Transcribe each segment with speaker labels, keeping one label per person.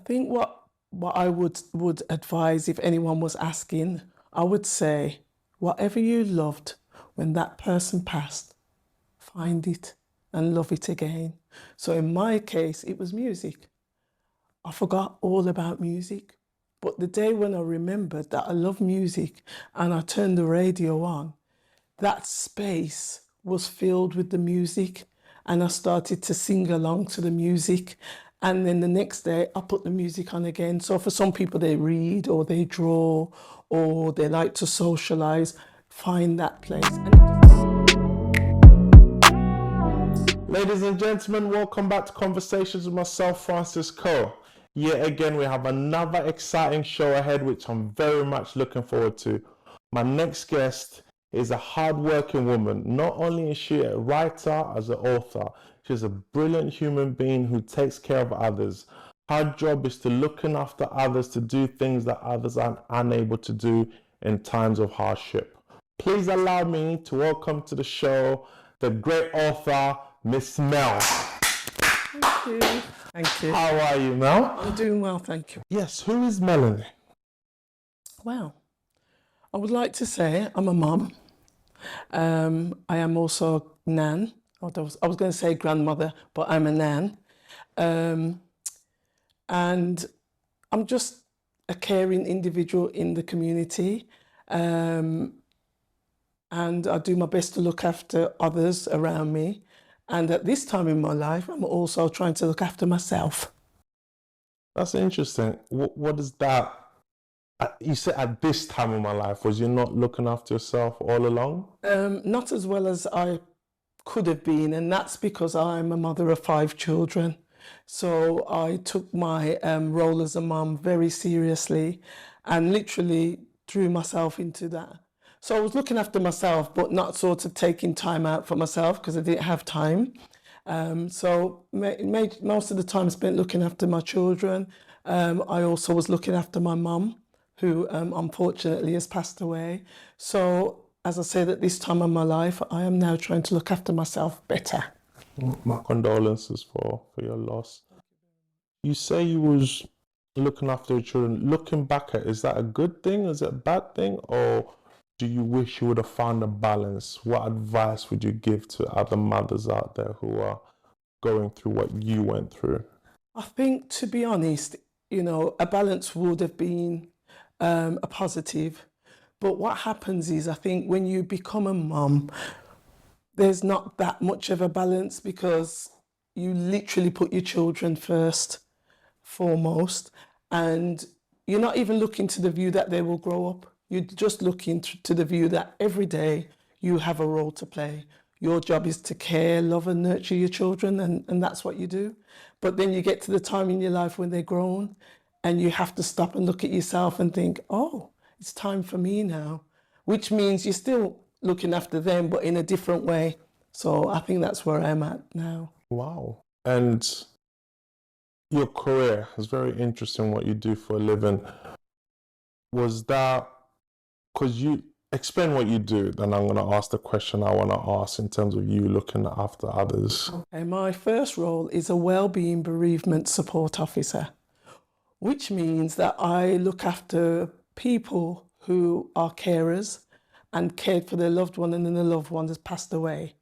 Speaker 1: think what I would advise if anyone was asking, I would say, whatever you loved when that person passed, find it and love it again. So in my case, it was music. I forgot all about music. But the day when I remembered that I love music and I turned the radio on, that space was filled with the music and I started to sing along to the music. And then the next day I put the music on again. So for some people, they read or they draw or they like to socialize, find that place.
Speaker 2: Ladies and gentlemen, welcome back to Conversations with myself, Francis Koh. Yet again, we have another exciting show ahead, which I'm very much looking forward to. My next guest is a hard-working woman. Not only is she a writer, as an author, she's a brilliant human being who takes care of others. Her job is to looking after others, to do things that others are unable to do in times of hardship. Please allow me to welcome to the show the great author, Miss Mel.
Speaker 1: Thank you. Thank you.
Speaker 2: How are you, Mel?
Speaker 1: I'm doing well, thank you.
Speaker 2: Yes, who is Melonie?
Speaker 1: Well, I would like to say I'm a mum. I am also a nan. I was going to say grandmother, but I'm a nan. And I'm just a caring individual in the community. And I do my best to look after others around me. And at this time in my life, I'm also trying to look after myself.
Speaker 2: That's interesting. What is that? You said at this time in my life, was you not looking after yourself all along?
Speaker 1: Not as well as I could have been, and that's because I'm a mother of 5 children. So I took my role as a mum very seriously and literally threw myself into that. So I was looking after myself, but not sort of taking time out for myself because I didn't have time. So most of the time spent looking after my children. I also was looking after my mum, who unfortunately has passed away. So as I said, at this time of my life, I am now trying to look after myself better.
Speaker 2: My condolences for your loss. You say you was looking after your children. Looking back at it, is that a good thing? Is it a bad thing? Or do you wish you would have found a balance? What advice would you give to other mothers out there who are going through what you went through?
Speaker 1: I think, to be honest, a balance would have been a positive. But what happens is, I think when you become a mum, there's not that much of a balance because you literally put your children first, foremost, and you're not even looking to the view that they will grow up. You're just looking to the view that every day you have a role to play. Your job is to care, love and nurture your children, and that's what you do. But then you get to the time in your life when they're grown and you have to stop and look at yourself and think, oh, it's time for me now, which means you're still looking after them, but in a different way. So I think that's where I'm at now.
Speaker 2: Wow. And your career is very interesting, what you do for a living. Was that, because you explain what you do, then I'm going to ask the question I want to ask in terms of you looking after others.
Speaker 1: Okay, my first role is a wellbeing bereavement support officer, which means that I look after people who are carers and cared for their loved one and then the loved one has passed away.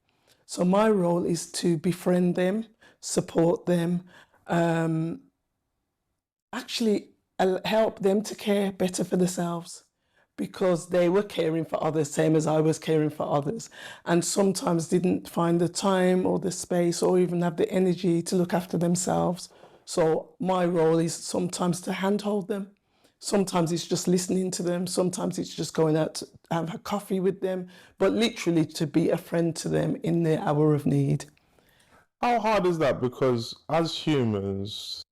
Speaker 1: So my role is to befriend them, support them, actually help them to care better for themselves because they were caring for others, same as I was caring for others, and sometimes didn't find the time or the space or even have the energy to look after themselves. So my role is sometimes to handhold them. Sometimes it's just listening to them. Sometimes it's just going out to have a coffee with them, but literally to be a friend to them in their hour of need.
Speaker 2: How hard is that? Because as humans,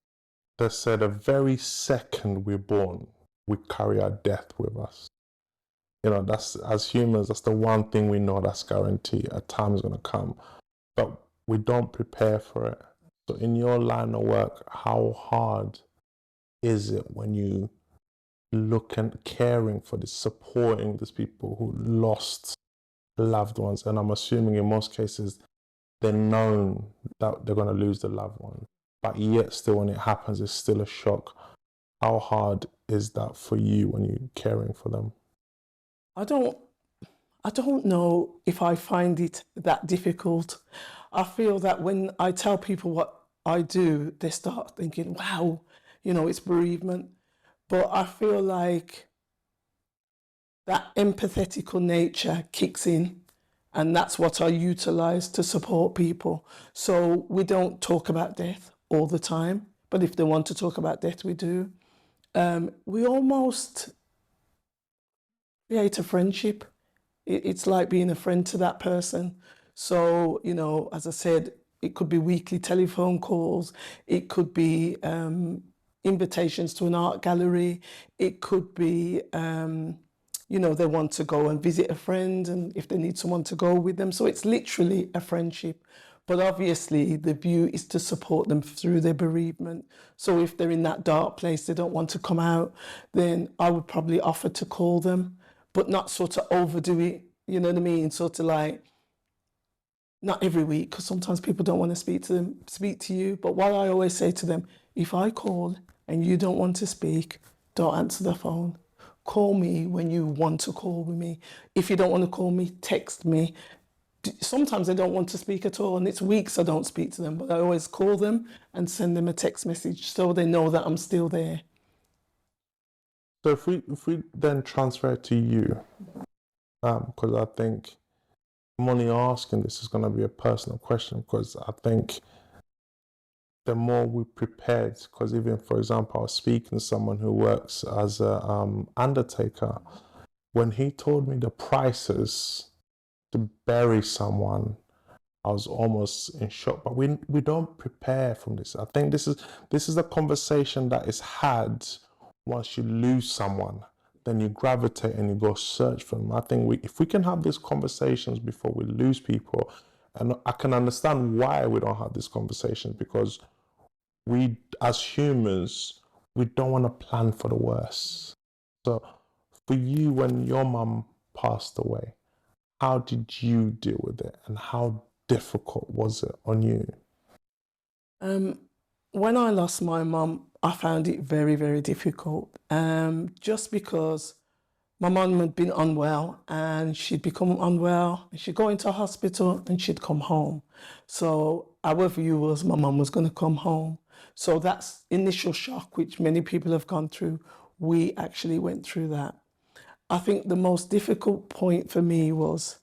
Speaker 2: they said the very second we're born, we carry our death with us. That's, as humans, that's the one thing we know that's guaranteed. A time is going to come, but we don't prepare for it. So in your line of work, how hard is it when you look and caring for this, supporting these people who lost loved ones? And I'm assuming in most cases, they're known that they're going to lose their loved one. but yet still when it happens, it's still a shock. How hard is that for you when you're caring for them?
Speaker 1: I don't know if I find it that difficult. I feel that when I tell people what I do, they start thinking, wow, it's bereavement. But I feel like that empathetical nature kicks in, and that's what I utilize to support people. So we don't talk about death all the time, but if they want to talk about death, we do. We almost create a friendship. It's like being a friend to that person. So, as I said, it could be weekly telephone calls, it could be invitations to an art gallery, it could be, they want to go and visit a friend and if they need someone to go with them. So it's literally a friendship. But obviously, the view is to support them through their bereavement. So if they're in that dark place, they don't want to come out, then I would probably offer to call them, but not sort of overdo it, you know what I mean? Sort of like, not every week, because sometimes people don't want to speak to you. But what I always say to them, if I call and you don't want to speak, don't answer the phone. Call me when you want to call with me. If you don't want to call me, text me. Sometimes they don't want to speak at all, and it's weeks I don't speak to them, but I always call them and send them a text message so they know that I'm still there.
Speaker 2: So if we then transfer it to you, because I think I'm only asking, this is going to be a personal question, because I think the more we prepared, because even, for example, I was speaking to someone who works as a undertaker. When he told me the prices to bury someone, I was almost in shock. But we don't prepare from this. I think this is a conversation that is had once you lose someone. Then you gravitate and you go search for them. I think if we can have these conversations before we lose people, and I can understand why we don't have these conversations, because we, as humans, we don't want to plan for the worst. So for you, when your mum passed away, how did you deal with it, and how difficult was it on you?
Speaker 1: When I lost my mum, I found it very, very difficult. Just because my mum had been unwell and she'd become unwell and she'd go into hospital and she'd come home. So our view was my mum was going to come home. So that's initial shock, which many people have gone through. We actually went through that. I think the most difficult point for me was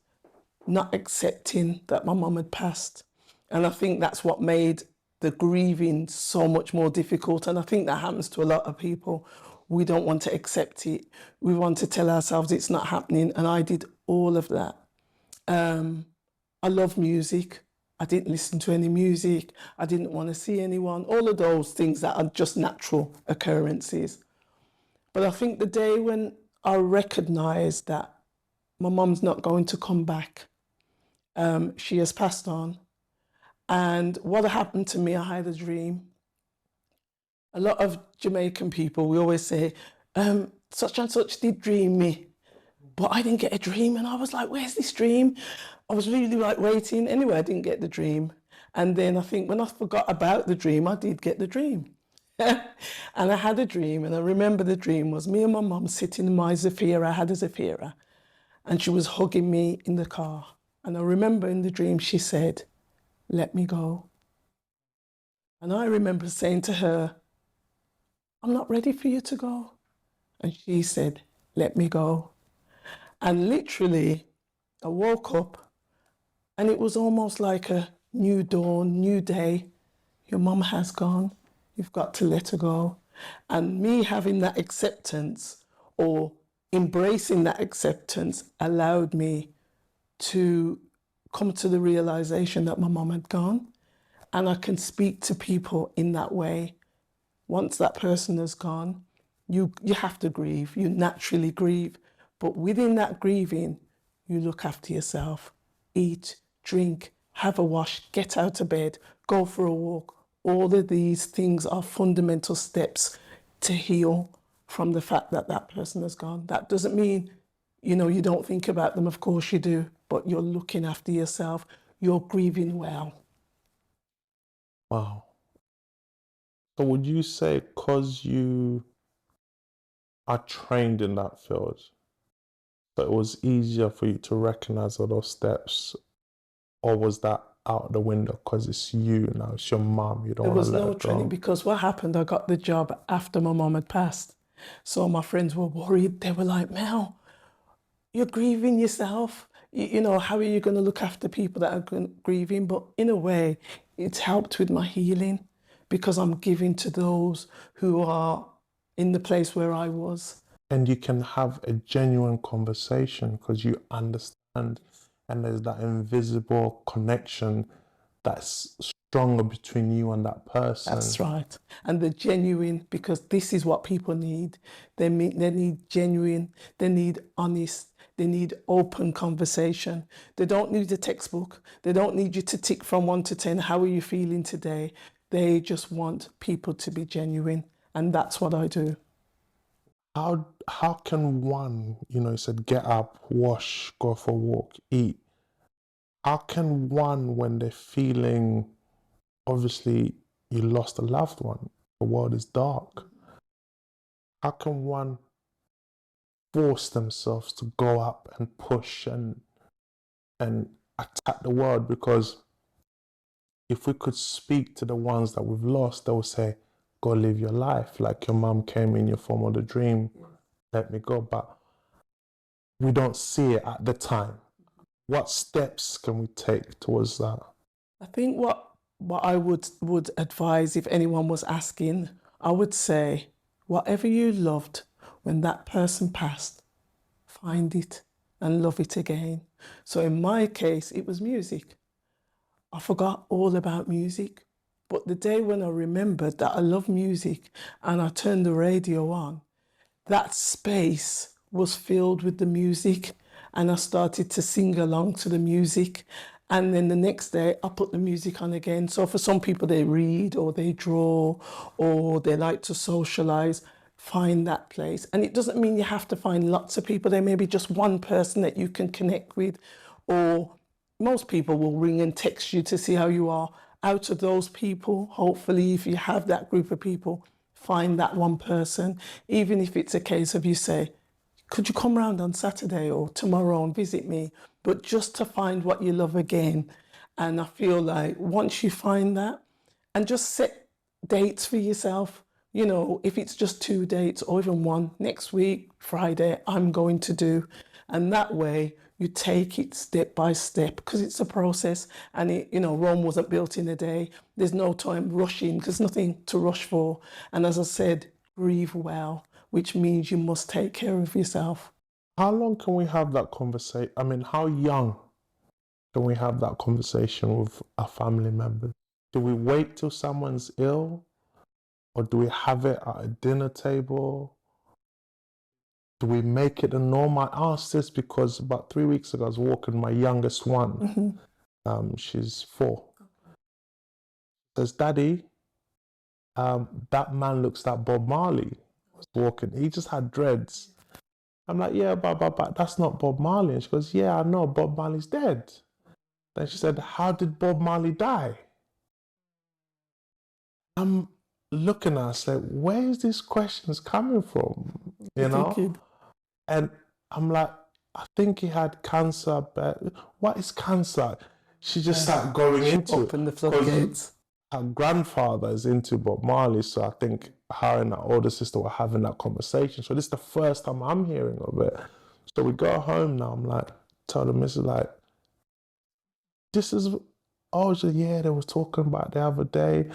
Speaker 1: not accepting that my mum had passed. And I think that's what made the grieving so much more difficult. And I think that happens to a lot of people. We don't want to accept it. We want to tell ourselves it's not happening. And I did all of that. I love music. I didn't listen to any music. I didn't want to see anyone. All of those things that are just natural occurrences. But I think the day when I recognised that my mum's not going to come back, she has passed on. And what happened to me, I had a dream. A lot of Jamaican people, we always say, such and such did dream me, but I didn't get a dream. And I was like, where's this dream? I was really like waiting. Anyway, I didn't get the dream. And then I think when I forgot about the dream, I did get the dream. And I had a dream, and I remember the dream was me and my mum sitting in my Zafira. I had a Zafira, and she was hugging me in the car. And I remember in the dream she said, let me go. And I remember saying to her, I'm not ready for you to go. And she said, let me go. And literally, I woke up and it was almost like a new dawn, new day. Your mum has gone. You've got to let her go. And me having that acceptance, or embracing that acceptance, allowed me to come to the realization that my mum had gone. And I can speak to people in that way. Once that person has gone, you have to grieve. You naturally grieve. But within that grieving, you look after yourself. Eat, drink, have a wash, get out of bed, go for a walk. All of these things are fundamental steps to heal from the fact that that person has gone. That doesn't mean, you don't think about them. Of course you do. But you're looking after yourself. You're grieving well.
Speaker 2: Wow. So would you say because you are trained in that field, so it was easier for you to recognize all those steps, or was that out the window because it's you now, it's your mom, you don't
Speaker 1: There
Speaker 2: want to
Speaker 1: was
Speaker 2: let her
Speaker 1: no training
Speaker 2: go?
Speaker 1: because what happened, I got the job after my mom had passed. So my friends were worried. They were like, Mel, you're grieving yourself. You know, how are you going to look after people that are grieving? But in a way, it's helped with my healing because I'm giving to those who are in the place where I was.
Speaker 2: And you can have a genuine conversation because you understand, and there's that invisible connection that's stronger between you and that person.
Speaker 1: That's right. And the genuine, because this is what people need. They need genuine, they need honest, they need open conversation. They don't need a textbook. They don't need you to tick from 1 to 10. How are you feeling today? They just want people to be genuine. And that's what I do.
Speaker 2: How can one, you said get up, wash, go for a walk, eat. How can one, when they're feeling, obviously you lost a loved one, the world is dark, how can one force themselves to go up and push and attack the world? Because if we could speak to the ones that we've lost, they will say, go live your life. Like your mom came in your form of the dream, let me go. But we don't see it at the time. What steps can we take towards that?
Speaker 1: I think what I would advise if anyone was asking, I would say, whatever you loved when that person passed, find it and love it again. So in my case, it was music. I forgot all about music. But the day when I remembered that I love music and I turned the radio on, that space was filled with the music and I started to sing along to the music. And then the next day I put the music on again. So for some people, they read or they draw or they like to socialize. Find that place. And it doesn't mean you have to find lots of people. There may be just one person that you can connect with, or most people will ring and text you to see how you are. Out of those people, hopefully, if you have that group of people, find that one person, even if it's a case of you say, could you come round on Saturday or tomorrow and visit me? But just to find what you love again. And I feel like once you find that, and just set dates for yourself, if it's just 2 dates or even one, next week, Friday, I'm going to do. And that way you take it step by step because it's a process and Rome wasn't built in a day. There's no time rushing because there's nothing to rush for. And as I said, grieve well, which means you must take care of yourself.
Speaker 2: How long can we have that conversation? I mean, how young can we have that conversation with a family member? Do we wait till someone's ill? Or do we have it at a dinner table? Do we make it a norm? I asked this because about 3 weeks ago, I was walking my youngest one. She's 4. Says, Daddy, that man looks like Bob Marley. I was walking. He just had dreads. I'm like, yeah, but that's not Bob Marley. And she goes, yeah, I know, Bob Marley's dead. Then she said, how did Bob Marley die? I'm looking at us like, where is these questions coming from? And I'm like, I think he had cancer, but what is cancer? She just started going into it.
Speaker 1: Open the floodgates.
Speaker 2: Her grandfather is into Bob Marley, so I think her and her older sister were having that conversation. So this is the first time I'm hearing of it. So we go home now. I'm like, tell the missus like, this is. Oh, she, yeah, they was talking about the other day.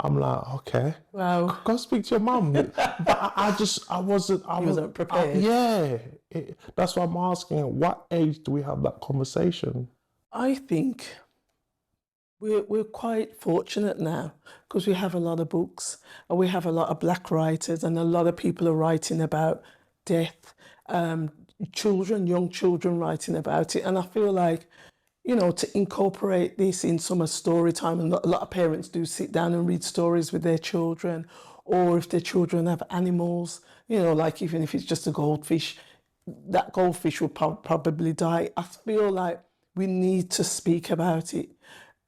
Speaker 2: I'm like, okay,
Speaker 1: wow,
Speaker 2: go speak to your mum. But I wasn't
Speaker 1: prepared.
Speaker 2: That's why I'm asking, at what age do we have that conversation?
Speaker 1: I think we're quite fortunate now because we have a lot of books and we have a lot of Black writers and a lot of people are writing about death, young children writing about it. And I feel like, to incorporate this in summer story time, and a lot of parents do sit down and read stories with their children, or if their children have animals, like even if it's just a goldfish, that goldfish will probably die. I feel like we need to speak about it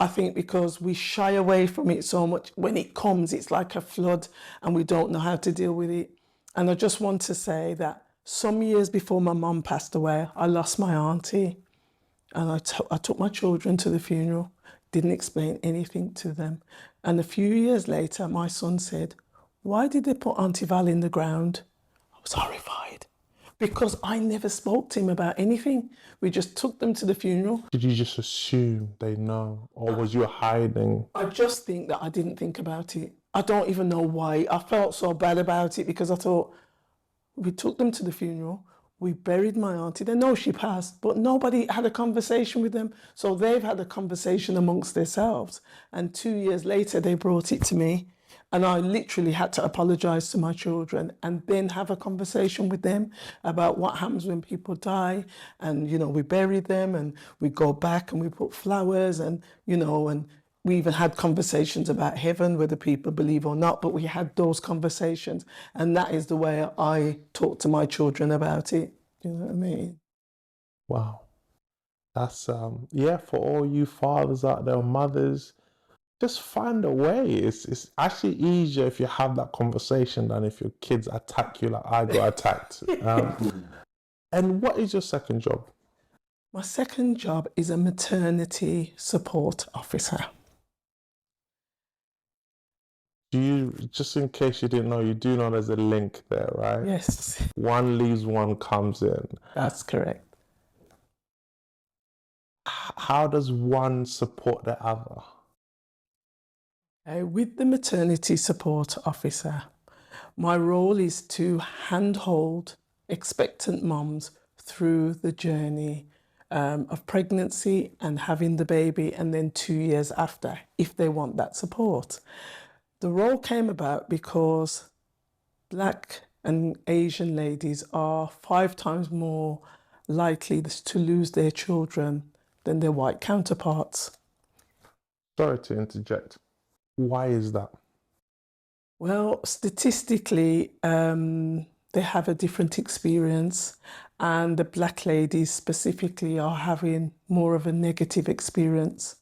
Speaker 1: I think because we shy away from it so much. When it comes, it's like a flood and we don't know how to deal with it. And I just want to say that some years before my mum passed away, I lost my auntie, and I took my children to the funeral, didn't explain anything to them. And a few years later, my son said, "Why did they put Auntie Val in the ground?" I was horrified because I never spoke to him about anything. We just took them to the funeral.
Speaker 2: Did you just assume they know, or was you hiding?
Speaker 1: I just think that I didn't think about it. I don't even know why. I felt so bad about it because I thought, we took them to the funeral, we buried my auntie. They know she passed, but nobody had a conversation with them. So they've had a conversation amongst themselves. And 2 years later, they brought it to me. And I literally had to apologize to my children and then have a conversation with them about what happens when people die. And, we bury them and we go back and we put flowers and, and we even had conversations about heaven, whether people believe or not, but we had those conversations. And that is the way I talk to my children about it. You know what I mean?
Speaker 2: Wow. That's, for all you fathers out there, mothers, just find a way. It's actually easier if you have that conversation than if your kids attack you like I got attacked. And what is your second job?
Speaker 1: My second job is a maternity support officer.
Speaker 2: Just in case you didn't know, you do know there's a link there, right?
Speaker 1: Yes.
Speaker 2: One leaves, one comes in.
Speaker 1: That's correct.
Speaker 2: How does one support the other?
Speaker 1: With the maternity support officer, my role is to handhold expectant moms through the journey of pregnancy and having the baby, and then 2 years after, if they want that support. The role came about because Black and Asian ladies are 5 times more likely to lose their children than their white counterparts.
Speaker 2: Sorry to interject. Why is that?
Speaker 1: Well, statistically, they have a different experience, and the Black ladies specifically are having more of a negative experience.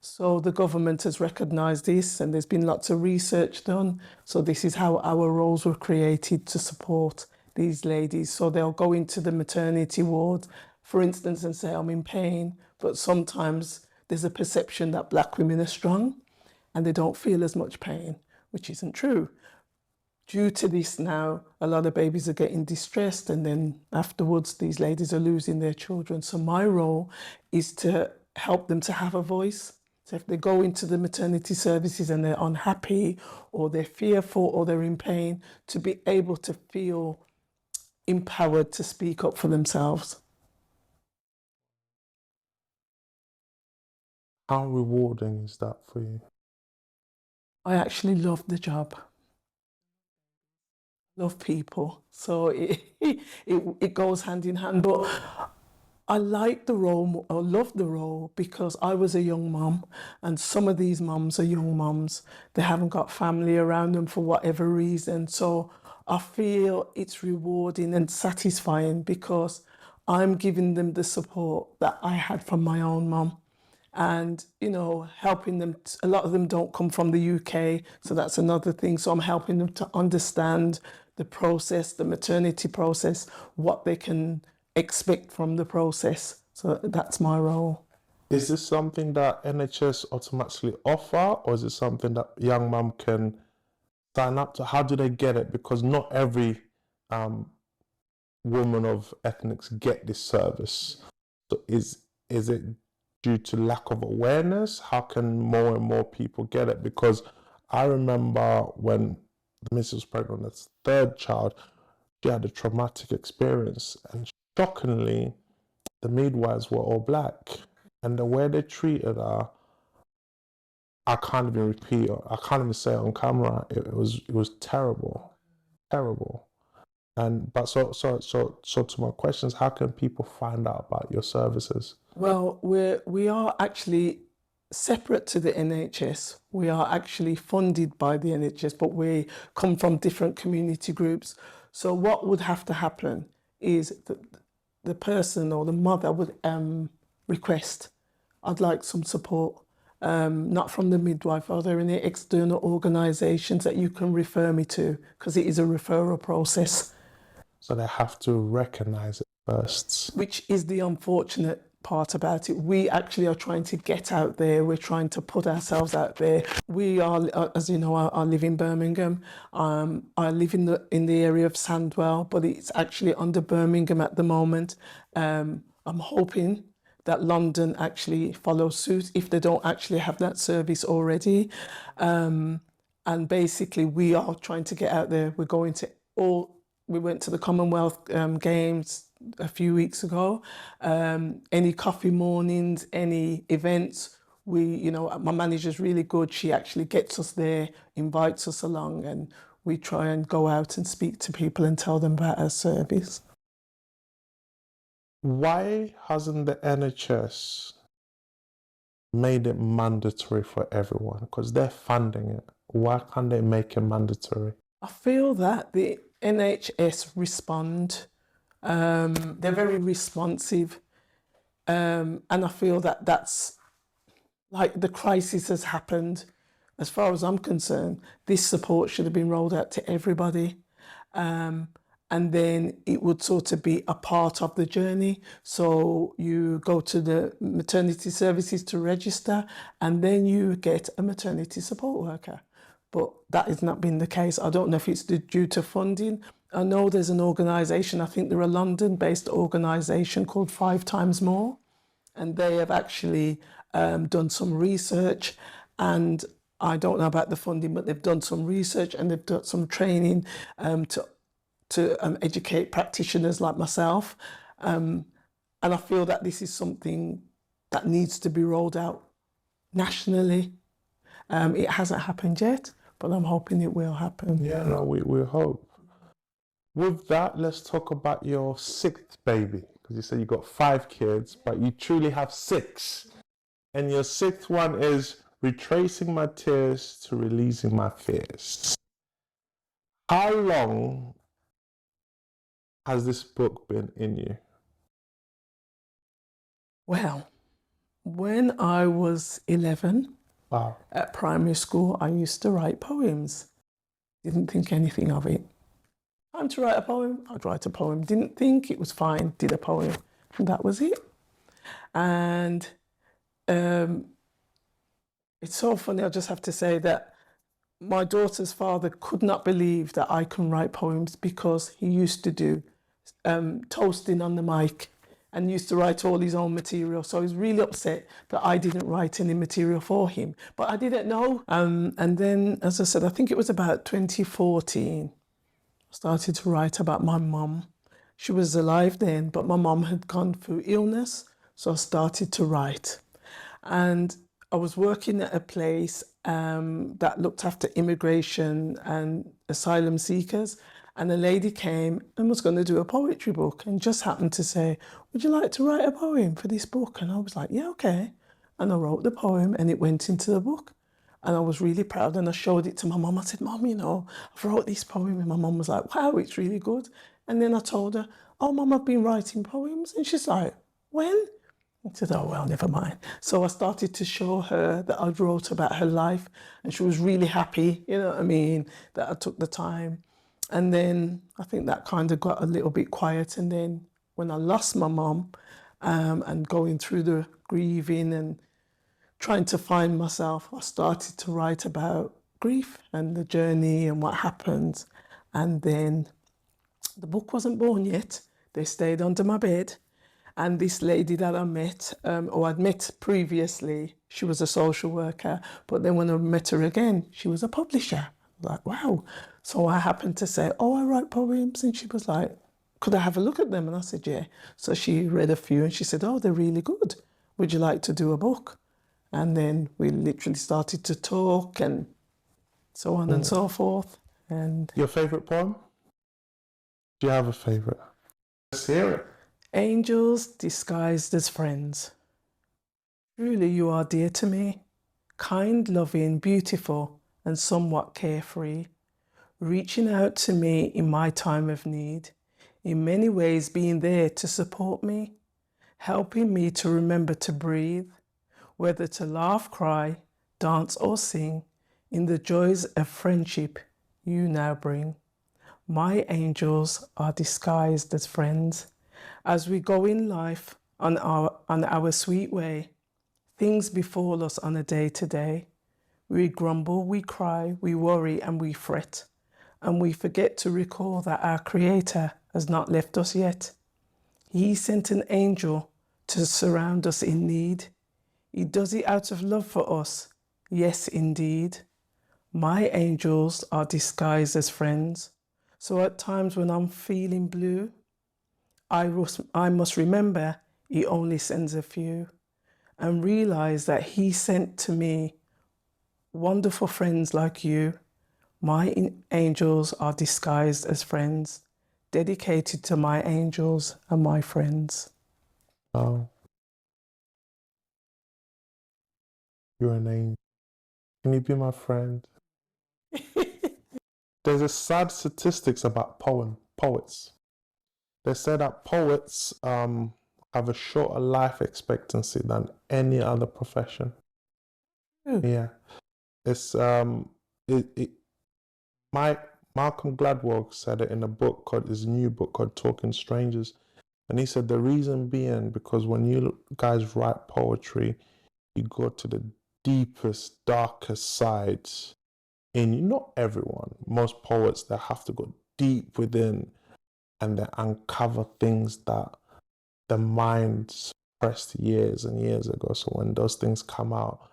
Speaker 1: So the government has recognised this, and there's been lots of research done. So this is how our roles were created to support these ladies. So they'll go into the maternity ward, for instance, and say, "I'm in pain," but sometimes there's a perception that Black women are strong and they don't feel as much pain, which isn't true. Due to this now, a lot of babies are getting distressed, and then afterwards these ladies are losing their children. So my role is to help them to have a voice. So if they go into the maternity services and they're unhappy or they're fearful or they're in pain, to be able to feel empowered to speak up for themselves.
Speaker 2: How rewarding is that for you?
Speaker 1: I actually love the job. Love people. So it goes hand in hand. But I like the role, or love the role, because I was a young mom, and some of these moms are young moms. They haven't got family around them for whatever reason. So I feel it's rewarding and satisfying because I'm giving them the support that I had from my own mom. And, helping them. A lot of them don't come from the UK, so that's another thing. So I'm helping them to understand the process, the maternity process, what they can expect from the process. So that's my role.
Speaker 2: Is this something that NHS automatically offer, or is it something that young mum can sign up to? How do they get it? Because not every woman of ethnics get this service. So is it due to lack of awareness? How can more and more people get it? Because I remember when the missus was pregnant with the third child, she had a traumatic experience, and shockingly, the midwives were all Black, and the way they treated her, I can't even repeat it. I can't even say it on camera. It was terrible, terrible. But so to my questions, how can people find out about your services?
Speaker 1: Well, we are actually separate to the NHS. We are actually funded by the NHS, but we come from different community groups. So what would have to happen is that the person or the mother would request, "I'd like some support." not from the midwife. Are there any external organisations that you can refer me to? Because it is a referral process.
Speaker 2: So they have to recognize it first.
Speaker 1: Which is the unfortunate part about it. We actually are trying to get out there. We're trying to put ourselves out there. We are, as you know, I live in Birmingham. I live in the area of Sandwell, but it's actually under Birmingham at the moment. I'm hoping that London actually follows suit if they don't actually have that service already. And basically, we are trying to get out there. We're going to we went to the Commonwealth Games a few weeks ago. Any coffee mornings, any events, my manager's really good. She actually gets us there, invites us along, and we try and go out and speak to people and tell them about our service.
Speaker 2: Why hasn't the NHS made it mandatory for everyone? Because they're funding it. Why can't they make it mandatory?
Speaker 1: I feel that the NHS respond. They're very responsive. And I feel that that's like the crisis has happened. As far as I'm concerned, this support should have been rolled out to everybody. And then it would sort of be a part of the journey. So you go to the maternity services to register, and then you get a maternity support worker. But that has not been the case. I don't know if it's due to funding. I know there's an organisation, I think they're a London-based organisation called 5 Times More, and they have actually done some research, and I don't know about the funding, but they've done some research and they've done some training to educate practitioners like myself. And I feel that this is something that needs to be rolled out nationally. It hasn't happened yet, but I'm hoping it will happen.
Speaker 2: Yeah, no, we hope. With that, let's talk about your 6th baby. Because you said you got 5 kids, but you truly have 6. And your 6th one is retracing my tears to releasing my fears. How long has this book been in you?
Speaker 1: Well, when I was 11,
Speaker 2: Wow.
Speaker 1: at primary school, I used to write poems. Didn't think anything of it. Time to write a poem, I'd write a poem. Didn't think, it was fine, did a poem. And that was it. And it's so funny, I just have to say that my daughter's father could not believe that I can write poems, because he used to do toasting on the mic and used to write all his own material. So he was really upset that I didn't write any material for him. But I didn't know. And then, as I said, I think it was about 2014, I started to write about my mum. She was alive then, but my mum had gone through illness. So I started to write. And I was working at a place that looked after immigration and asylum seekers. And a lady came and was going to do a poetry book and just happened to say, would you like to write a poem for this book? And I was like, yeah, okay. And I wrote the poem and it went into the book. And I was really proud, and I showed it to my mum. I said, Mum, I've wrote this poem. And my mum was like, wow, it's really good. And then I told her, oh, Mum, I've been writing poems. And she's like, when? I said, oh, well, never mind. So I started to show her that I'd wrote about her life, and she was really happy, you know what I mean, that I took the time. And then I think that kind of got a little bit quiet. And then when I lost my mum and going through the grieving and trying to find myself, I started to write about grief and the journey and what happened. And then the book wasn't born yet. They stayed under my bed. And this lady that I met, or I'd met previously, she was a social worker. But then when I met her again, she was a publisher. Like, wow. So I happened to say, oh, I write poems. And she was like, could I have a look at them? And I said, yeah. So she read a few and she said, oh, they're really good. Would you like to do a book? And then we literally started to talk and so on and so forth. And
Speaker 2: your favourite poem? Do you have a favourite? Let's hear it.
Speaker 1: Angels disguised as friends. Truly you are dear to me, kind, loving, beautiful, and somewhat carefree, reaching out to me in my time of need, in many ways being there to support me, helping me to remember to breathe, whether to laugh, cry, dance or sing, in the joys of friendship you now bring. My angels are disguised as friends. As we go in life on our sweet way, things befall us on a day-to-day. We grumble, we cry, we worry and we fret, and we forget to recall that our Creator has not left us yet. He sent an angel to surround us in need. He does it out of love for us. Yes, indeed. My angels are disguised as friends. So at times when I'm feeling blue, I must remember he only sends a few, and realize that he sent to me wonderful friends like you. My angels are disguised as friends, dedicated to my angels and my friends.
Speaker 2: Oh, you're an angel. Can you be my friend? There's a sad statistics about poets. They say that poets have a shorter life expectancy than any other profession. Yeah, it's Malcolm Gladwell said it in a book called his new book called Talking Strangers, and he said the reason being because when you guys write poetry, you go to the deepest, darkest sides in not everyone. Most poets they have to go deep within and they uncover things that the mind suppressed years and years ago. So when those things come out,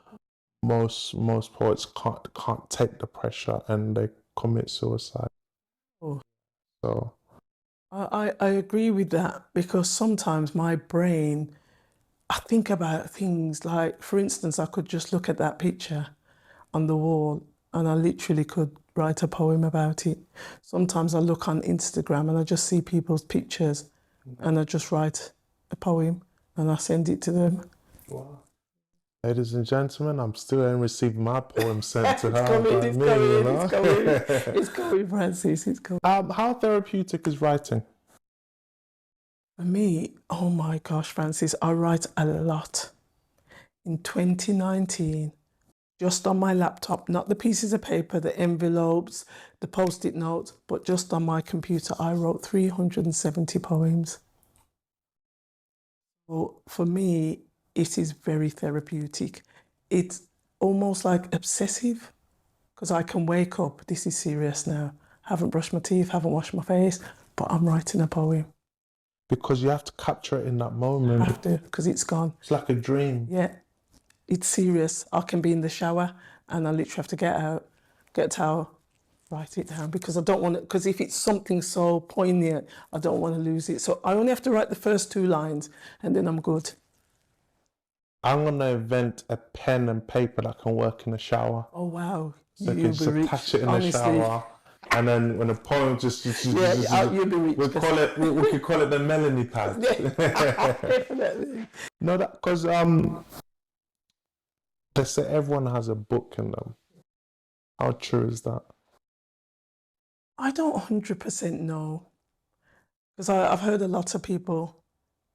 Speaker 2: most poets can't take the pressure and they commit suicide.
Speaker 1: Oh.
Speaker 2: So
Speaker 1: I agree with that, because sometimes my brain, I think about things like, for instance, I could just look at that picture on the wall and I literally could write a poem about it. Sometimes I look on Instagram and I just see people's pictures and I just write a poem and I send it to them.
Speaker 2: wow. Ladies and gentlemen, I'm still in receiving my poem sent to her by
Speaker 1: It's
Speaker 2: me,
Speaker 1: coming,
Speaker 2: you know?
Speaker 1: it's coming, Francis, it's coming.
Speaker 2: How therapeutic is writing?
Speaker 1: For me, oh my gosh, Francis, I write a lot. In 2019, just on my laptop, not the pieces of paper, the envelopes, the post-it notes, but just on my computer, I wrote 370 poems. So for me, it is very therapeutic. It's almost like obsessive, because I can wake up, this is serious now, haven't brushed my teeth, haven't washed my face, but I'm writing a poem.
Speaker 2: Because you have to capture it in that moment.
Speaker 1: I have to, because it's gone.
Speaker 2: It's like a dream.
Speaker 1: Yeah, it's serious. I can be in the shower and I literally have to get out, get a towel, write it down, because I don't want to, because if it's something so poignant, I don't want to lose it. So I only have to write the first 2 lines and then I'm good.
Speaker 2: I'm going to invent a pen and paper that can work in the shower.
Speaker 1: Oh, wow.
Speaker 2: So you can just attach it in the shower. And then when the poem
Speaker 1: you'll be rich.
Speaker 2: we could call it the Melonie pad.
Speaker 1: Definitely.
Speaker 2: No, that because they say everyone has a book in them. How true is that?
Speaker 1: I don't 100% know, because I've heard a lot of people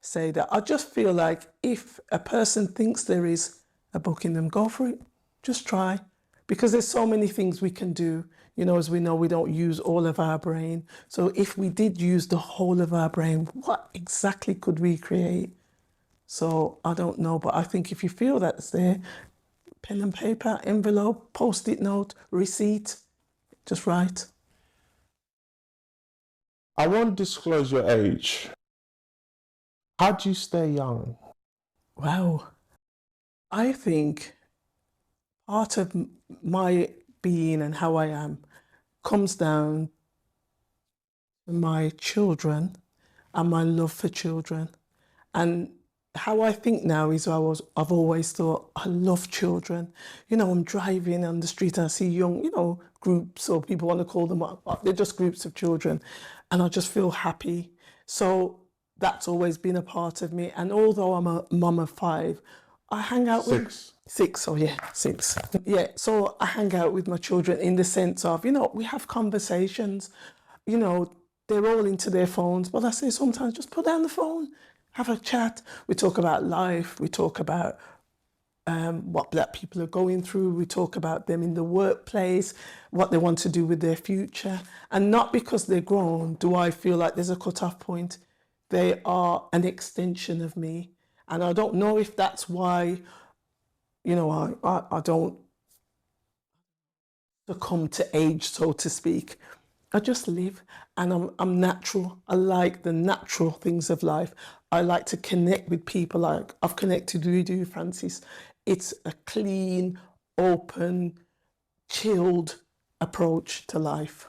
Speaker 1: say that. I just feel like if a person thinks there is a book in them, go for it. Just try, because there's so many things we can do. You know, as we know, we don't use all of our brain. So if we did use the whole of our brain, what exactly could we create? So I don't know, but I think if you feel that's there, pen and paper, envelope, post-it note, receipt, just write.
Speaker 2: I won't disclose your age. How do you stay young?
Speaker 1: Wow. I think part of my being and how I am comes down to my children and my love for children. And how I think now is I've always thought, I love children. You know, I'm driving on the street and I see young, groups, or people want to call them, they're just groups of children. And I just feel happy. So that's always been a part of me. And although I'm a mum of 5, I hang out with 6. Oh yeah, 6. Yeah, so I hang out with my children in the sense of, we have conversations, they're all into their phones, but I say sometimes just put down the phone, have a chat. We talk about life, we talk about what Black people are going through. We talk about them in the workplace, what they want to do with their future. And not because they're grown do I feel like there's a cut-off point. They are an extension of me. And I don't know if that's why, I don't succumb to age, so to speak. I just live, and I'm natural. I like the natural things of life. I like to connect with people like I've connected with you, Francis. It's a clean, open, chilled approach to life.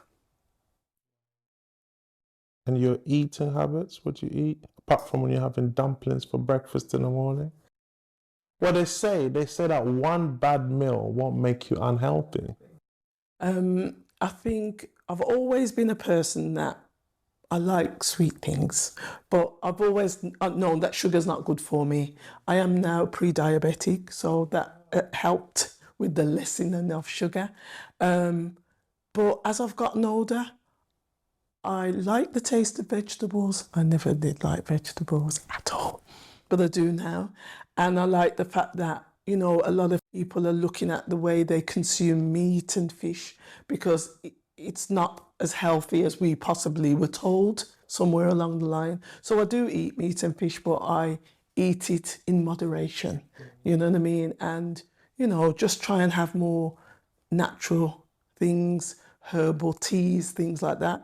Speaker 2: And your eating habits, what do you eat? Apart from when you're having dumplings for breakfast in the morning? Well, they say that one bad meal won't make you unhealthy.
Speaker 1: I think I've always been a person that I like sweet things, but I've always known that sugar's not good for me. I am now pre-diabetic, so that helped with the lessening of sugar. But as I've gotten older, I like the taste of vegetables. I never did like vegetables at all, but I do now. And I like the fact that, a lot of people are looking at the way they consume meat and fish because it's not as healthy as we possibly were told somewhere along the line. So I do eat meat and fish, but I eat it in moderation, you know what I mean? And, just try and have more natural things, herbal teas, things like that.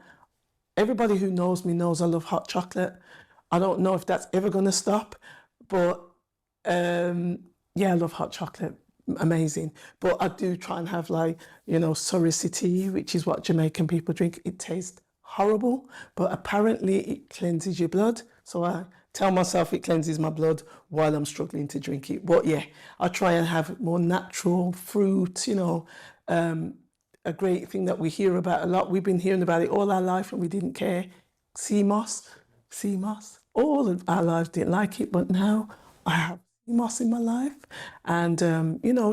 Speaker 1: Everybody who knows me knows I love hot chocolate. I don't know if that's ever going to stop, but yeah, I love hot chocolate. Amazing. But I do try and have Surrey tea, which is what Jamaican people drink. It tastes horrible, but apparently it cleanses your blood. So I tell myself it cleanses my blood while I'm struggling to drink it. But yeah, I try and have more natural fruit, a great thing that we hear about a lot. We've been hearing about it all our life and we didn't care. Sea moss. All of our lives didn't like it, but now I have sea moss in my life. And,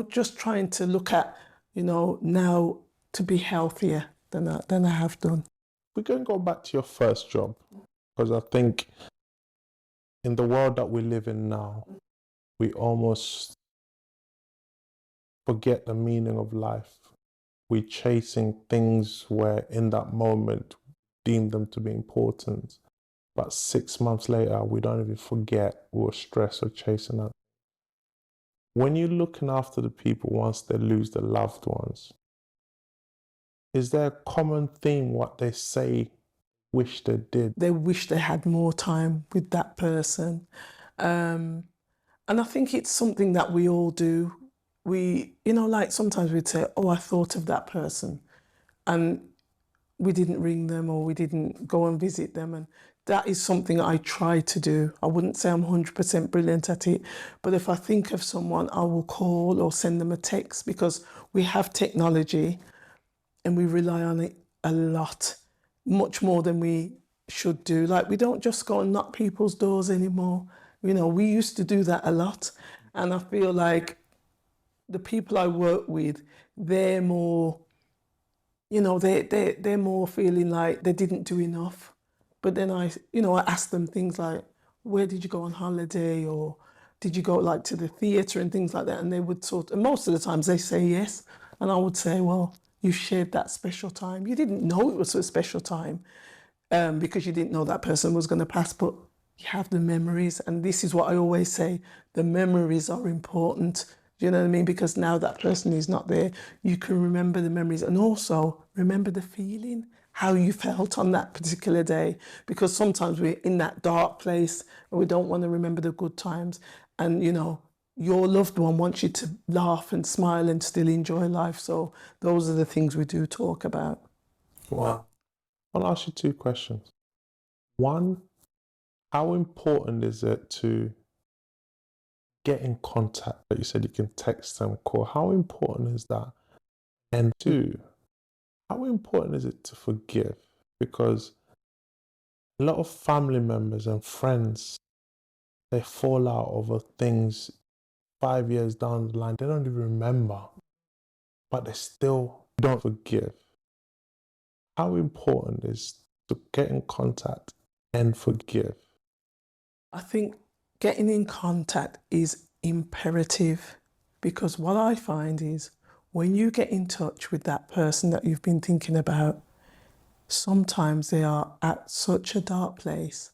Speaker 1: just trying to look at, now to be healthier than I have done.
Speaker 2: We're going to go back to your first job, because I think in the world that we live in now, we almost forget the meaning of life. We're chasing things where in that moment deem them to be important. But 6 months later, we don't even forget we were stressed or chasing that. When you're looking after the people once they lose their loved ones, is there a common theme what they say, wish they did?
Speaker 1: They wish they had more time with that person. And I think it's something that we all do. We, sometimes we'd say, oh, I thought of that person. And we didn't ring them or we didn't go and visit them. And that is something I try to do. I wouldn't say I'm 100% brilliant at it, but if I think of someone, I will call or send them a text because we have technology and we rely on it a lot, much more than we should do. Like we don't just go and knock people's doors anymore. We used to do that a lot. And I feel like the people I work with, they're more, they're more feeling like they didn't do enough. But then I ask them things like, where did you go on holiday? Or did you go to the theatre and things like that? And they would and most of the times they say yes. And I would say, well, you shared that special time. You didn't know it was a special time because you didn't know that person was going to pass, but you have the memories. And this is what I always say, the memories are important. Do you know what I mean? Because now that person is not there, you can remember the memories and also remember the feeling, how you felt on that particular day. Because sometimes we're in that dark place and we don't want to remember the good times. And, your loved one wants you to laugh and smile and still enjoy life. So those are the things we do talk about.
Speaker 2: Wow. I'll ask you 2 questions. One, how important is it to get in contact? You said you can text them, call. How important is that? And 2, how important is it to forgive? Because a lot of family members and friends, they fall out over things 5 years down the line. They don't even remember, but they still don't forgive. How important is to get in contact and forgive?
Speaker 1: I think getting in contact is imperative. Because what I find is when you get in touch with that person that you've been thinking about, sometimes they are at such a dark place,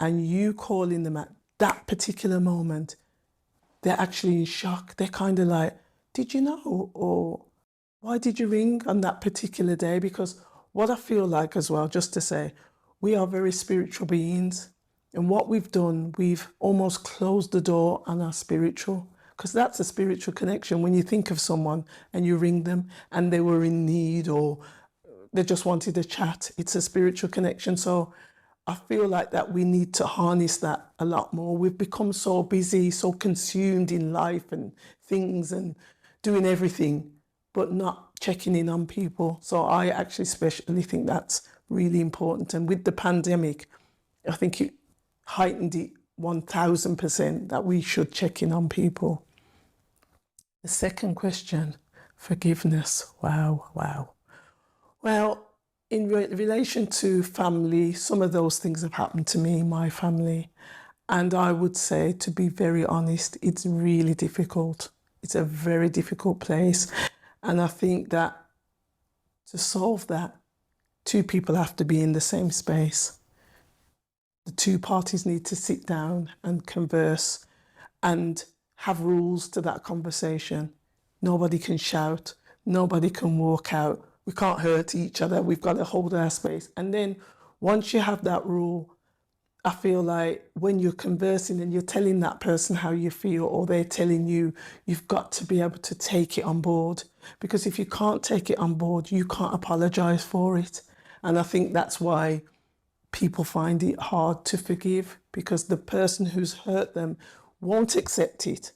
Speaker 1: and you calling them at that particular moment, they're actually in shock. They're kind of like, did you know? Or why did you ring on that particular day? Because what I feel like as well, just to say, we are very spiritual beings. And what we've done, we've almost closed the door on our spiritual, because that's a spiritual connection. When you think of someone and you ring them and they were in need or they just wanted a chat, it's a spiritual connection. So I feel like that we need to harness that a lot more. We've become so busy, so consumed in life and things and doing everything, but not checking in on people. So I actually especially think that's really important. And with the pandemic, I think it heightened it 1000% that we should check in on people. The second question, forgiveness. Wow. Well, in relation to family, some of those things have happened to me, my family. And I would say, to be very honest, it's really difficult. It's a very difficult place. And I think that to solve that, two people have to be in the same space. The two parties need to sit down and converse and have rules to that conversation. Nobody can shout. Nobody can walk out. We can't hurt each other. We've got to hold our space. And then once you have that rule, I feel like when you're conversing and you're telling that person how you feel, or they're telling you, you've got to be able to take it on board. Because if you can't take it on board, you can't apologize for it. And I think that's why people find it hard to forgive, because the person who's hurt them won't accept it,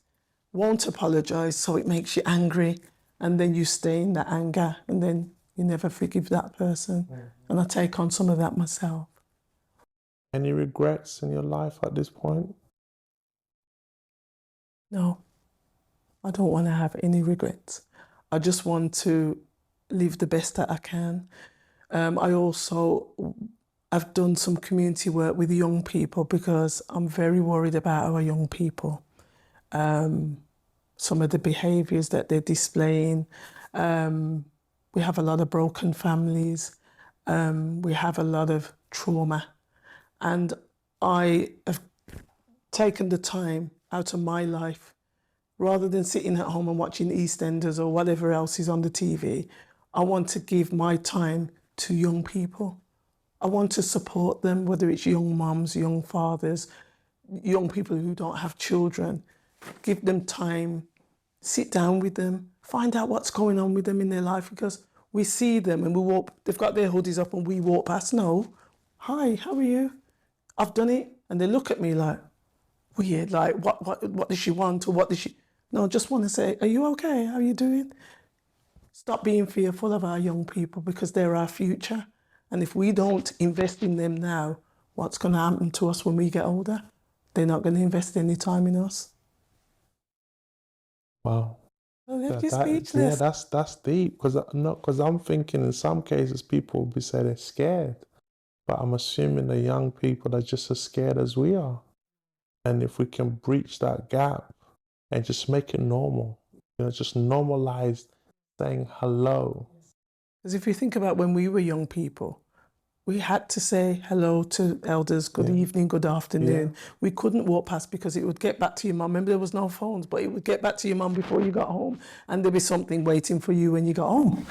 Speaker 1: won't apologize, so it makes you angry, and then you stay in that anger, and then you never forgive that person. And I take on some of that myself.
Speaker 2: Any regrets in your life at this point?
Speaker 1: No, I don't want to have any regrets. I just want to live the best that I can. I've done some community work with young people because I'm very worried about our young people. Some of the behaviours that they're displaying. We have a lot of broken families. We have a lot of trauma. And I have taken the time out of my life, rather than sitting at home and watching EastEnders or whatever else is on the TV. I want to give my time to young people. I want to support them, whether it's young mums, young fathers, young people who don't have children. Give them time, sit down with them, find out what's going on with them in their life, because we see them and we walk, they've got their hoodies up and we walk past. No, hi, how are you? I've done it. And they look at me like, weird, like, what does she want, or what does she... No, I just want to say, are you okay? How are you doing? Stop being fearful of our young people, because they're our future. And if we don't invest in them now, what's going to happen to us when we get older? They're not going to invest any time in us.
Speaker 2: Wow.
Speaker 1: Well, left you speechless.
Speaker 2: Yeah, that's deep. Because I'm thinking in some cases people will be saying they're scared, but I'm assuming the young people are just as scared as we are. And if we can breach that gap and just make it normal, just normalize saying hello.
Speaker 1: Because if you think about when we were young people, we had to say hello to elders, good evening, good afternoon. Yeah. We couldn't walk past because it would get back to your mum. Remember, there was no phones, but it would get back to your mum before you got home, and there'd be something waiting for you when you got home.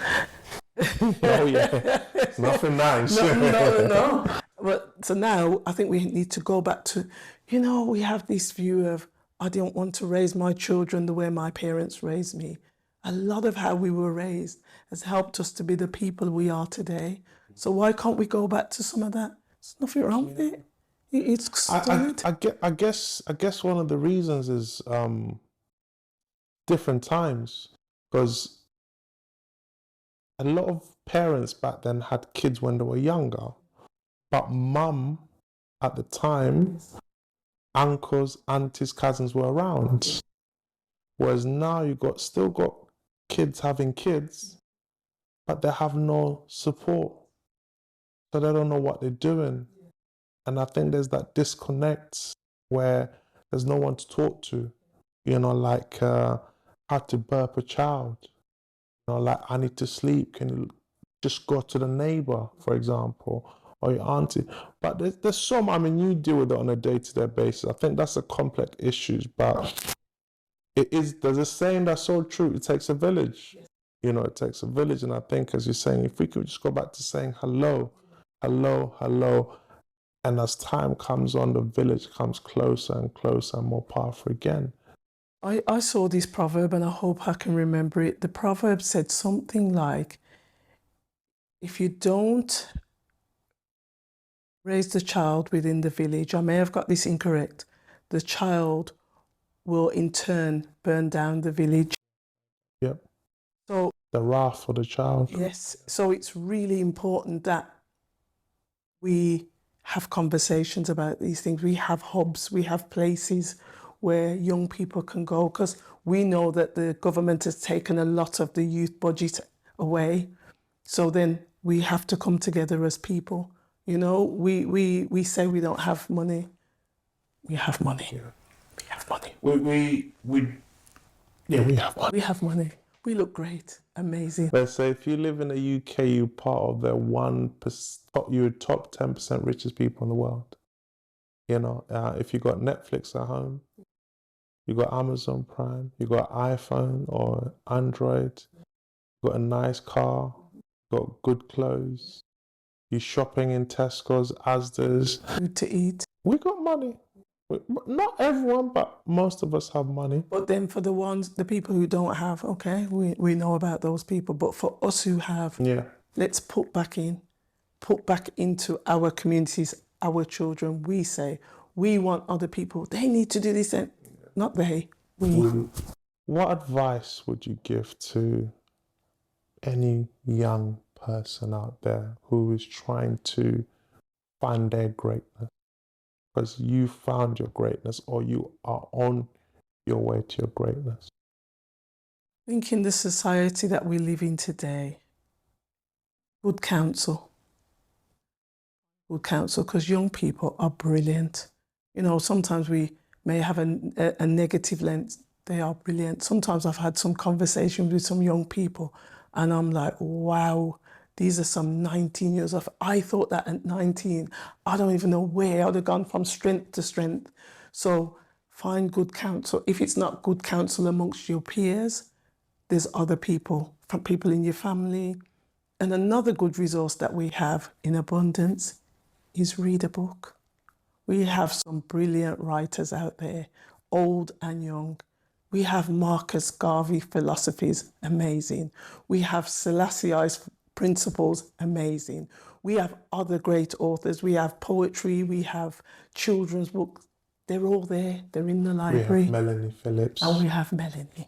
Speaker 2: Oh yeah, nothing nice.
Speaker 1: No. But so now I think we need to go back to, we have this view of, I don't want to raise my children the way my parents raised me. A lot of how we were raised has helped us to be the people we are today. So why can't we go back to some of that? There's nothing wrong with it. It's good.
Speaker 2: I guess one of the reasons is different times, because a lot of parents back then had kids when they were younger, but mum at the time, uncles, aunties, cousins were around. Whereas now you still got kids having kids, but they have no support. So they don't know what they're doing. And I think there's that disconnect where there's no one to talk to. How had to burp a child. You know, like, I need to sleep. Can you just go to the neighbor, for example, or your auntie? But there's some, I mean, you deal with it on a day-to-day basis. I think that's a complex issue, but there's a saying that's so true. It takes a village. You know, it takes a village. And I think, as you're saying, if we could just go back to saying hello, hello, hello, and as time comes on, the village comes closer and closer and more powerful again.
Speaker 1: I saw this proverb and I hope I can remember it. The proverb said something like, if you don't raise the child within the village, I may have got this incorrect, the child will in turn burn down the village.
Speaker 2: Yep.
Speaker 1: So
Speaker 2: the wrath for the child.
Speaker 1: Yes. So it's really important that we have conversations about these things. We have hubs, we have places where young people can go, because we know that the government has taken a lot of the youth budget away. So then we have to come together as people. You know, we say we don't have money. We have money.
Speaker 2: Yeah.
Speaker 1: We have money.
Speaker 2: We have money.
Speaker 1: We have money. We look great. Amazing.
Speaker 2: Let's say if you live in the UK, you're part of the 1%, you're top 10% richest people in the world. You know, if you got Netflix at home, you got Amazon Prime, you got iPhone or Android, you got a nice car, you got good clothes, you're shopping in Tesco's, Asda's.
Speaker 1: Food to eat.
Speaker 2: We got money. Not everyone, but most of us have money.
Speaker 1: But then for the people who don't have, okay, we know about those people. But for us who have, let's put back into our communities, our children. We say, we want other people. They need to do this, and not they. We.
Speaker 2: What advice would you give to any young person out there who is trying to find their greatness? Because you found your greatness, or you are on your way to your greatness.
Speaker 1: I think in the society that we live in today, good counsel, because young people are brilliant. You know, sometimes we may have a negative lens. They are brilliant. Sometimes I've had some conversations with some young people and I'm like, wow, these are some 19 years old. I thought that at 19, I don't even know where I'd have gone from strength to strength. So find good counsel. If it's not good counsel amongst your peers, there's other people, from people in your family. And another good resource that we have in abundance is read a book. We have some brilliant writers out there, old and young. We have Marcus Garvey philosophies, amazing. We have Selassie's principles, amazing. We have other great authors. We have poetry, we have children's books. They're all there. They're in the library.
Speaker 2: We have Melonie Phillips.
Speaker 1: And we have Melonie.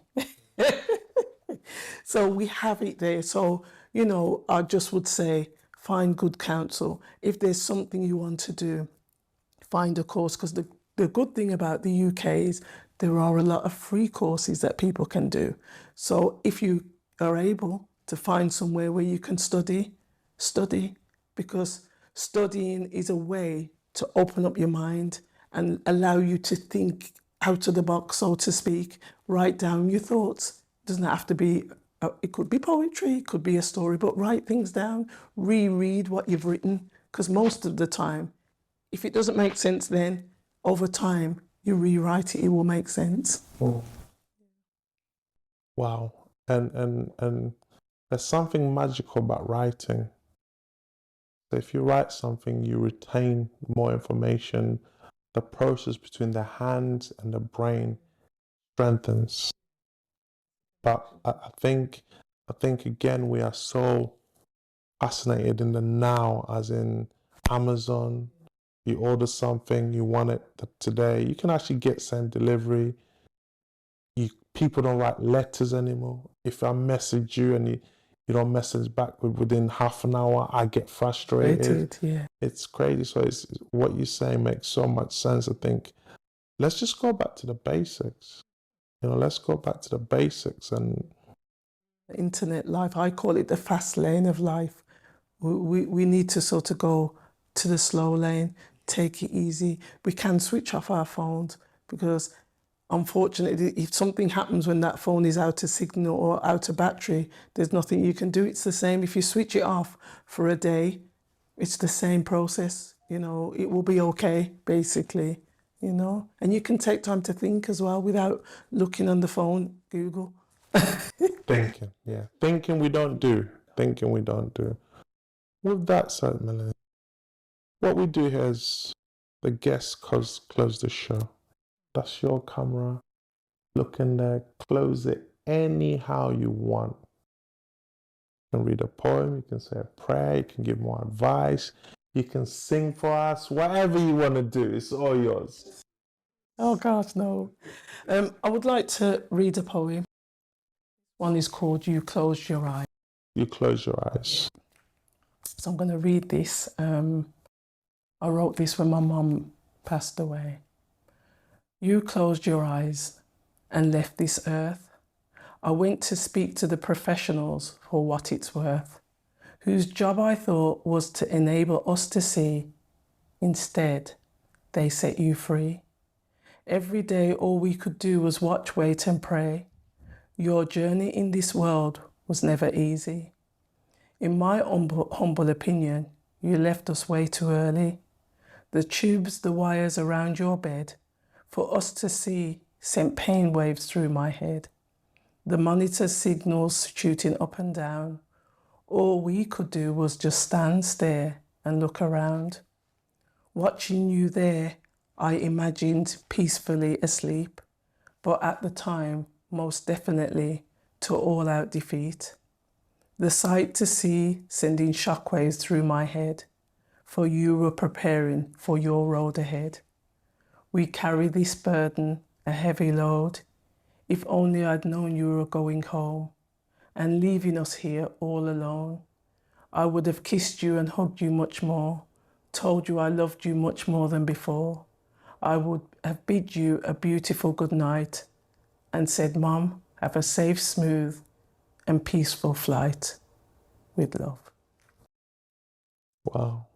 Speaker 1: So we have it there. So, you know, I just would say, find good counsel. If there's something you want to do, find a course, because the good thing about the UK is there are a lot of free courses that people can do. So if you are able to find somewhere where you can study, because studying is a way to open up your mind and allow you to think out of the box, so to speak. Write down your thoughts. It doesn't have to be, it could be poetry, it could be a story, but write things down, reread what you've written, because most of the time, if it doesn't make sense then, over time, you rewrite it, it will make sense.
Speaker 2: Oh. Wow. And there's something magical about writing. So if you write something, you retain more information. The process between the hands and the brain strengthens. But I think again, we are so fascinated in the now, as in Amazon. You order something, you want it today. You can actually get same delivery. People don't write letters anymore. If I message you and you don't message back within half an hour, I get frustrated.
Speaker 1: Yeah.
Speaker 2: It's crazy. So it's what you say makes so much sense. I think let's just go back to the basics. You know, let's go back to the basics. And
Speaker 1: internet life, I call it the fast lane of life. We need to sort of go to the slow lane, take it easy. We can switch off our phones, because unfortunately, if something happens when that phone is out of signal or out of battery, there's nothing you can do. It's the same if you switch it off for a day, it's the same process. It will be okay, basically, And you can take time to think as well without looking on the phone, Google.
Speaker 2: Thinking, yeah. Thinking we don't do. Thinking we don't do. With that said, Melonie, what we do here is the guests close the show. That's your camera. Look in there, close it anyhow you want. You can read a poem, you can say a prayer, you can give more advice, you can sing for us, whatever you want to do, it's all yours.
Speaker 1: Oh gosh, no. I would like to read a poem. One is called You Closed Your Eyes.
Speaker 2: You close your eyes.
Speaker 1: So I'm going to read this. I wrote this when my mum passed away. You closed your eyes and left this earth. I went to speak to the professionals for what it's worth, whose job I thought was to enable us to see. Instead, they set you free. Every day, all we could do was watch, wait, and pray. Your journey in this world was never easy. In my humble opinion, you left us way too early. The tubes, the wires around your bed, for us to see, sent pain waves through my head. The monitor signals shooting up and down. All we could do was just stand, stare, and look around. Watching you there, I imagined peacefully asleep, but at the time, most definitely, to all-out defeat. The sight to see sending shockwaves through my head, for you were preparing for your road ahead. We carry this burden, a heavy load. If only I'd known you were going home and leaving us here all alone. I would have kissed you and hugged you much more, told you I loved you much more than before. I would have bid you a beautiful good night and said, Mum, have a safe, smooth and peaceful flight. With love.
Speaker 2: Wow.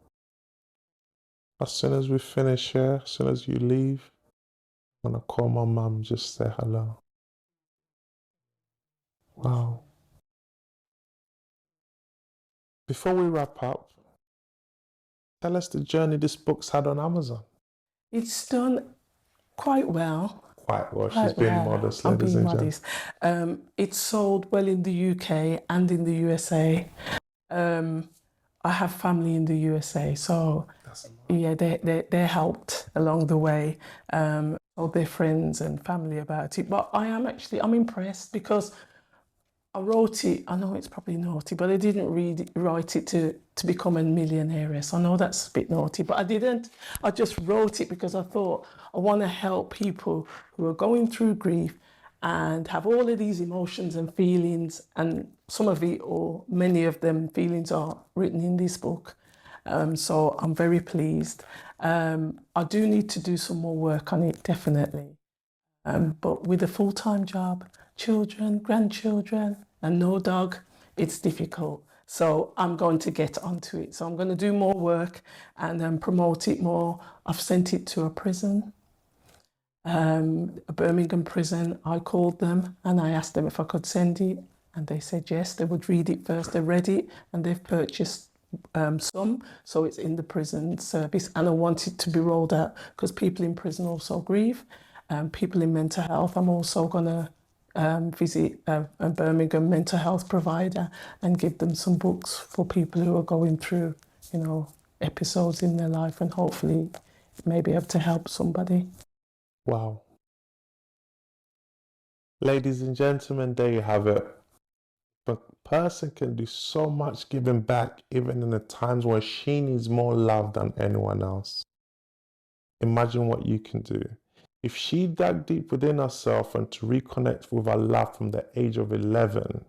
Speaker 2: As soon as we finish here, as soon as you leave, I'm going to call my mum, just say hello. Wow. Before we wrap up, tell us the journey this book's had on Amazon.
Speaker 1: It's done quite well.
Speaker 2: Quite well. She's being modest, ladies and gentlemen.
Speaker 1: It's sold well in the UK and in the USA. I have family in the USA, so yeah, they helped along the way. Told their friends and family about it. But I'm impressed because I wrote it. I know it's probably naughty, but I didn't write it to become a millionaire. I know that's a bit naughty, but I didn't. I just wrote it because I thought I want to help people who are going through grief and have all of these emotions and feelings, and some of it or many of them feelings are written in this book. So I'm very pleased. I do need to do some more work on it, definitely. But with a full-time job, children, grandchildren, and no dog, it's difficult. So I'm going to get onto it. So I'm going to do more work and promote it more. I've sent it to a prison, a Birmingham prison. I called them and I asked them if I could send it, and they said yes. They would read it first. They read it and they've purchased some, so it's in the prison service, and I want it to be rolled out because people in prison also grieve. People in mental health. I'm also going to visit a Birmingham mental health provider and give them some books for people who are going through, episodes in their life, and hopefully may be able to help somebody.
Speaker 2: Wow. Ladies and gentlemen, there you have it. A person can do so much giving back even in the times where she needs more love than anyone else. Imagine what you can do. If she dug deep within herself and to reconnect with her love from the age of 11,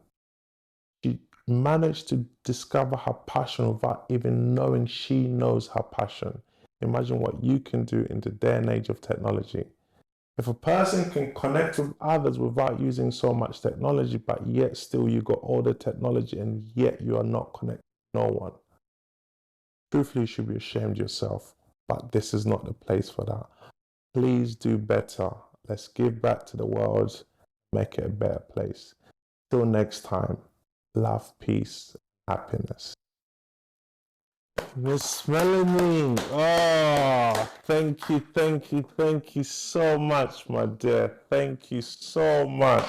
Speaker 2: she managed to discover her passion without even knowing she knows her passion. Imagine what you can do in the day and age of technology. If a person can connect with others without using so much technology, but yet still you got all the technology and yet you are not connected to no one, truthfully you should be ashamed of yourself, but this is not the place for that. Please do better. Let's give back to the world, make it a better place. Till next time, love, peace, happiness. Miss Melonie, oh, thank you so much, my dear. Thank you so much.